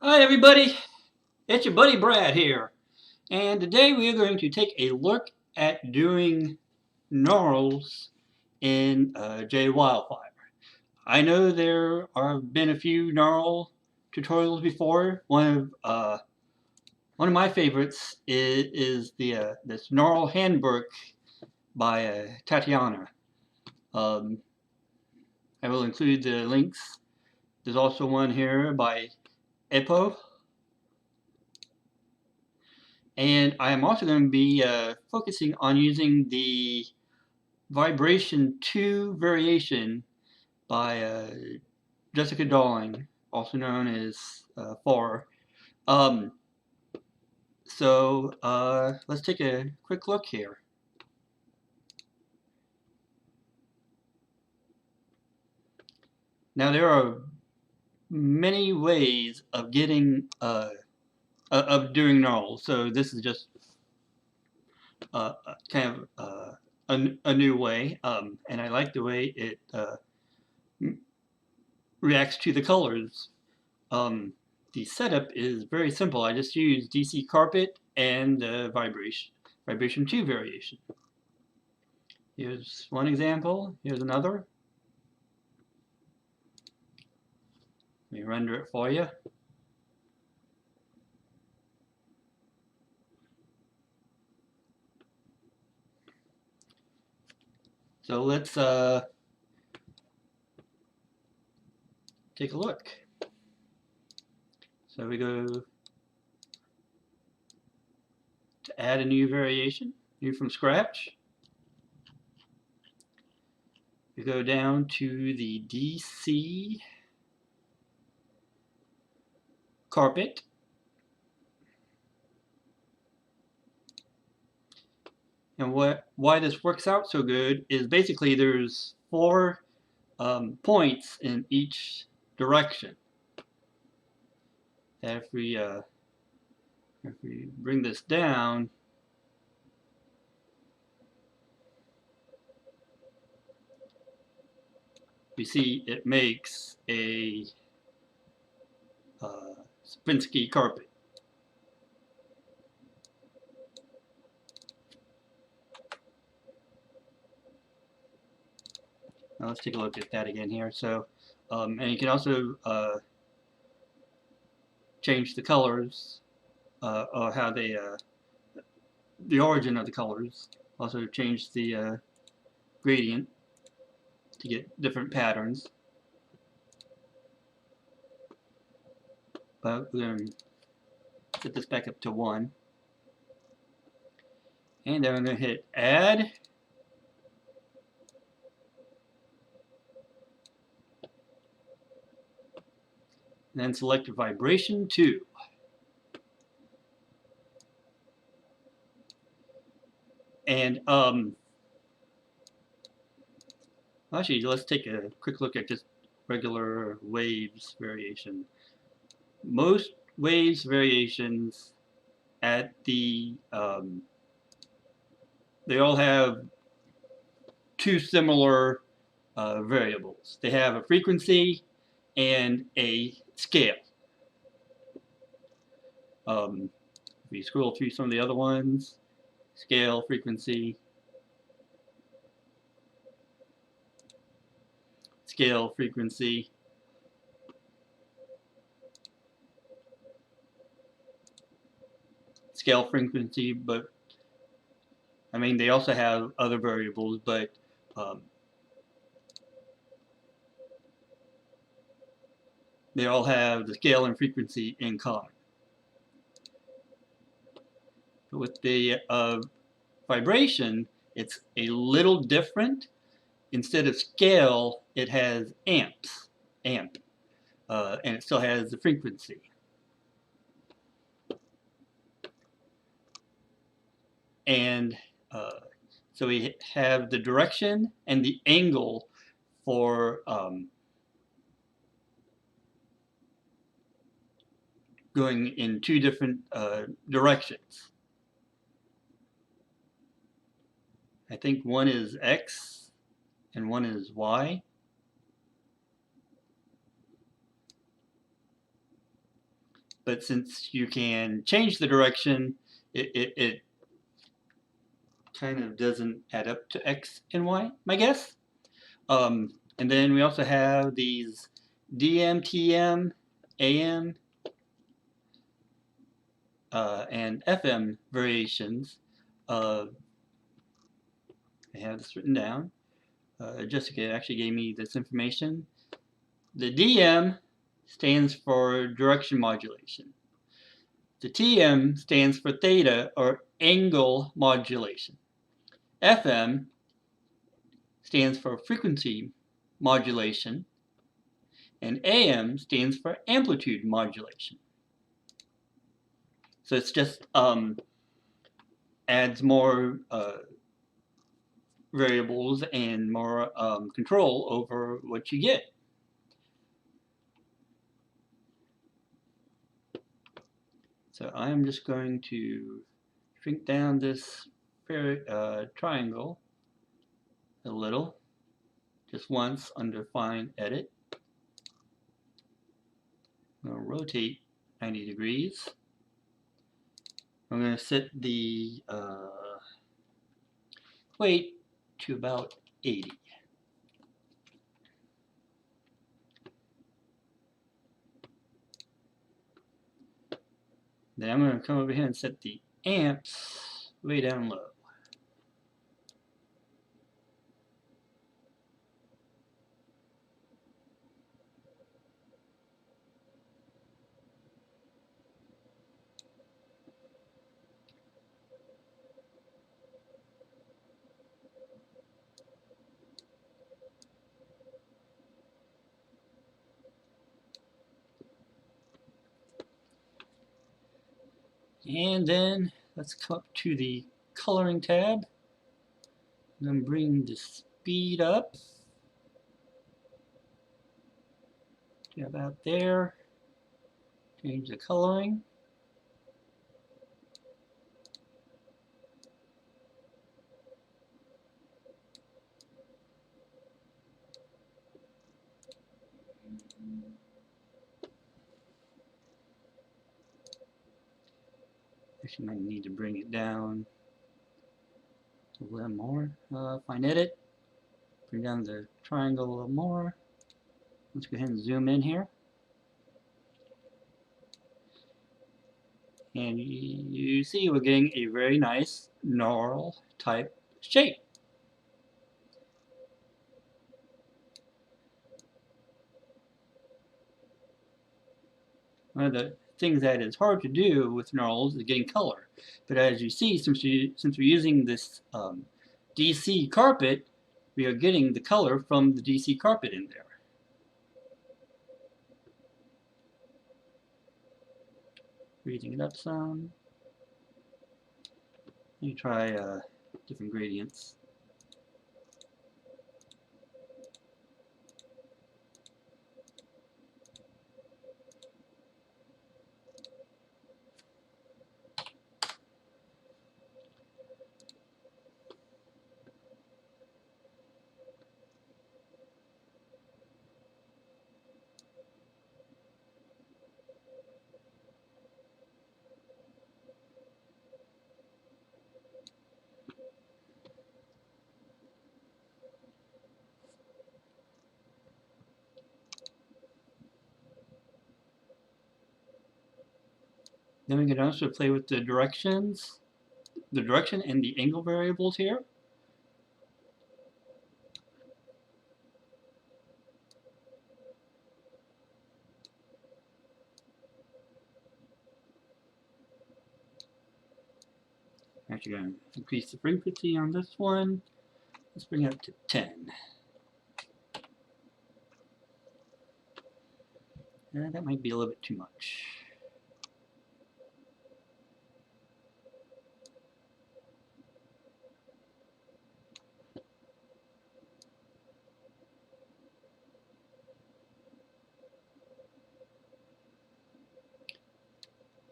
Hi everybody, it's your buddy Brad here, and today we are going to take a look at doing Gnarls in JWildfire. I know there have been a few Gnarl tutorials before. One of my favorites is the this Gnarl handbook by Tatiana. Um, I will include the links. There's also one here by Epo. And I am also going to be focusing on using the Vibration 2 variation by Jessica Darling, also known as 4. Um, let's take a quick look here. Now there are many ways of getting of doing gnarls, so this is just kind of a new way, and I like the way it reacts to the colors. The setup is very simple. I just use DC Carpet and Vibration 2 variation. Here's one example. Here's another. Let me render it for you. So let's take a look. So we go to add a new variation, new from scratch. We go down to the DC Carpet. And why this works out so good is basically there's 4 points in each direction. If we bring this down, we see it makes a Spinsky carpet. Now let's take a look at that again here. So, and you can also change the colors or how they the origin of the colors. Also change the gradient to get different patterns. But we're going to set this back up to 1. And then I'm going to hit Add. And then select Vibration 2. And actually, let's take a quick look at just regular waves variation. Most waves variations at the they all have 2 similar variables. They have a frequency and a scale. If we scroll through some of the other ones, scale, frequency, scale, frequency, scale, frequency, but I mean they also have other variables, but they all have the scale and frequency in common. But with the vibration, it's a little different. Instead of scale, it has amp, and it still has the frequency. And so we have the direction and the angle for going in 2 different directions. I think one is X and one is Y. but since you can change the direction, it kind of doesn't add up to X and Y, my guess. And then we also have these DM, TM, AM, and FM variations. I have this written down. Jessica actually gave me this information. The DM stands for direction modulation. The TM stands for theta or angle modulation. FM stands for frequency modulation, and AM stands for amplitude modulation. So it's just adds more variables and more control over what you get. So I'm just going to shrink down this triangle a little, just once under Find Edit. I'm going to rotate 90 degrees. I'm going to set the weight to about 80. Then I'm going to come over here and set the amps way down low. And then let's come up to the coloring tab. I'm going to bring the speed up to about there. Change the coloring. Actually, might need to bring it down a little more. Find Edit. Bring down the triangle a little more. Let's go ahead and zoom in here. And you see we're getting a very nice gnarl type shape. One of the things that is hard to do with gnarls is getting color. But as you see, since we're using this DC carpet, we are getting the color from the DC carpet in there. Raising it up some. Let me try different gradients. Then we can also play with the direction and the angle variables here. Actually going to increase the frequency on this one. Let's bring it up to 10. That might be a little bit too much.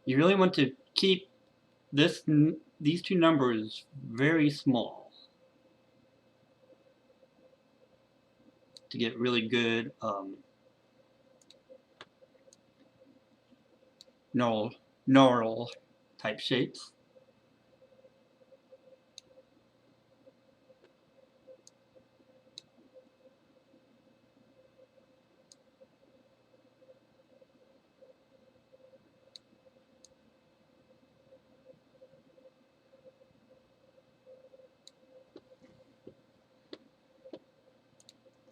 You really want to keep these two numbers very small to get really good gnarl type shapes.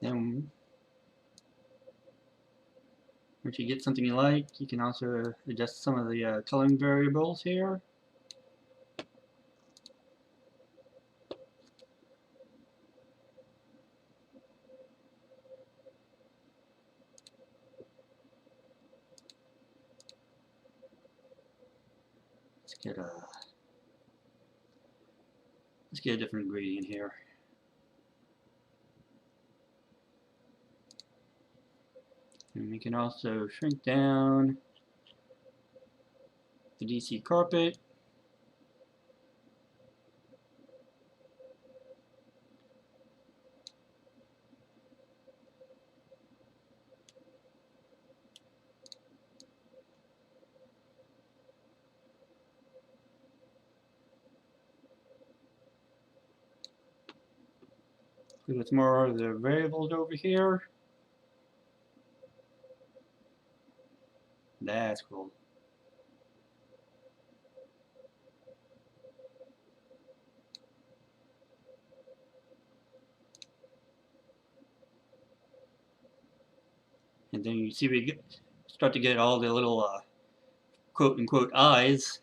Then once you get something you like, you can also adjust some of the coloring variables here. Let's get a different ingredient here. And we can also shrink down the DC carpet. With more of the variables over here. That's cool. And then you see we start to get all the little quote-unquote eyes.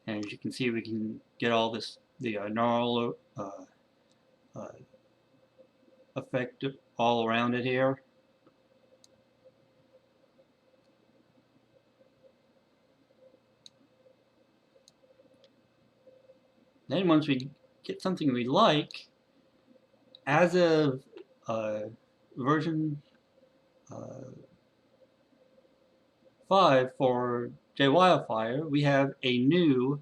And as you can see, we can get all this, the gnarl effect all around it here. Then once we get something we like, as of version 5 for JWildfire, we have a new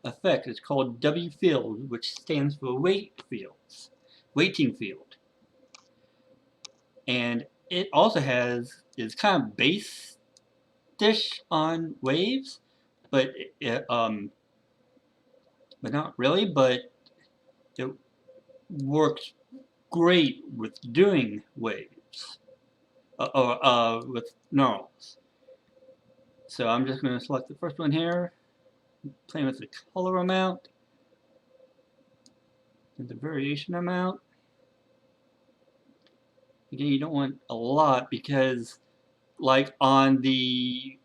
effect. It's called W field, which stands for waiting field. And it also is kind of base-ish on waves, but not really. But it works great with doing waves or with gnarls. So I'm just going to select the first one here, playing with the color amount and the variation amount. Again, you don't want a lot because, like on the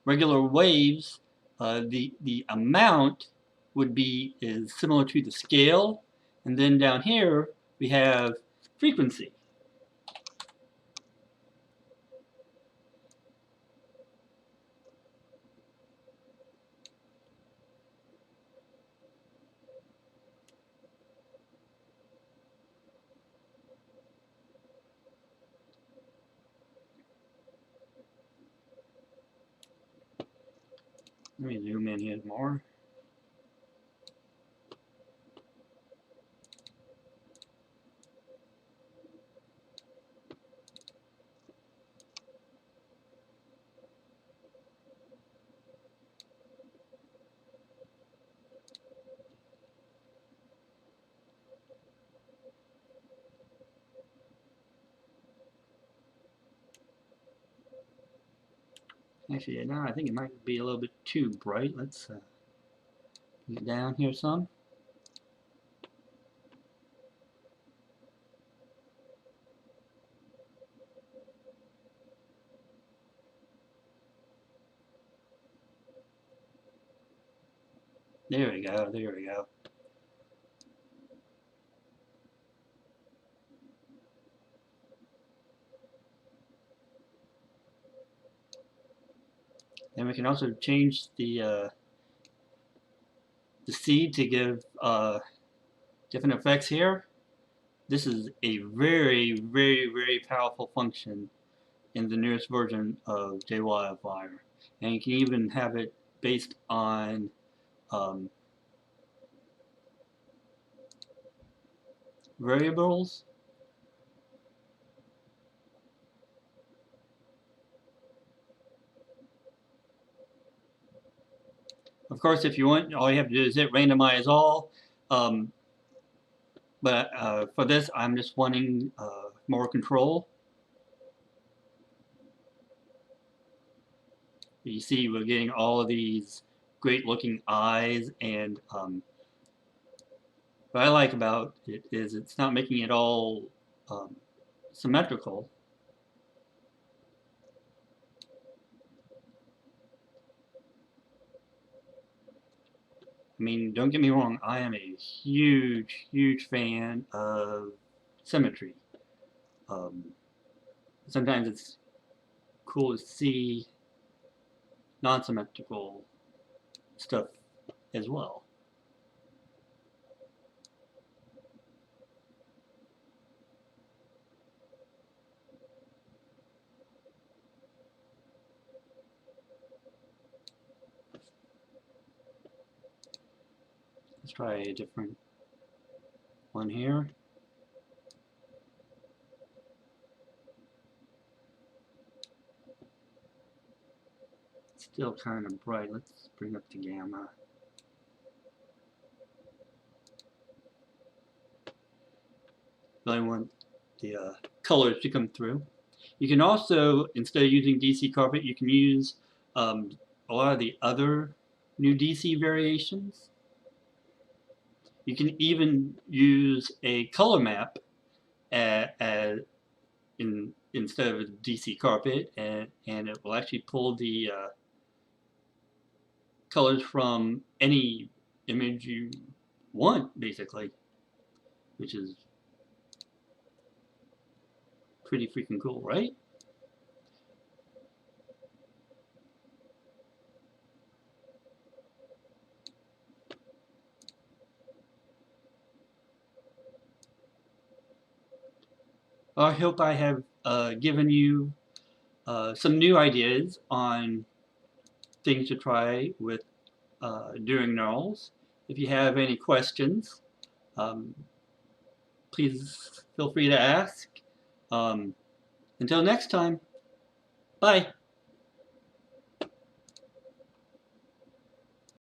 regular waves, the amount is similar to the scale, and then down here we have frequency. Let me zoom in here more. Actually, now I think it might be a little bit too bright. Let's get down here some. There we go, there we go. And we can also change the seed to give different effects here. This is a very, very, very powerful function in the newest version of JWildfire. And you can even have it based on variables. Of course, if you want, all you have to do is hit randomize all. But for this, I'm just wanting more control. You see, we're getting all of these great looking eyes, and what I like about it is it's not making it all symmetrical. I mean, don't get me wrong, I am a huge fan of symmetry. Sometimes it's cool to see non-symmetrical stuff as well. Let's try a different one here. Still kind of bright. Let's bring up the gamma. Really want the colors to come through. You can also, instead of using DC carpet, you can use a lot of the other new DC variations. You can even use a color map instead of a DC carpet, and it will actually pull the colors from any image you want, basically, which is pretty freaking cool, right? I hope I have given you some new ideas on things to try with doing Gnarls. If you have any questions, please feel free to ask. Until next time, bye.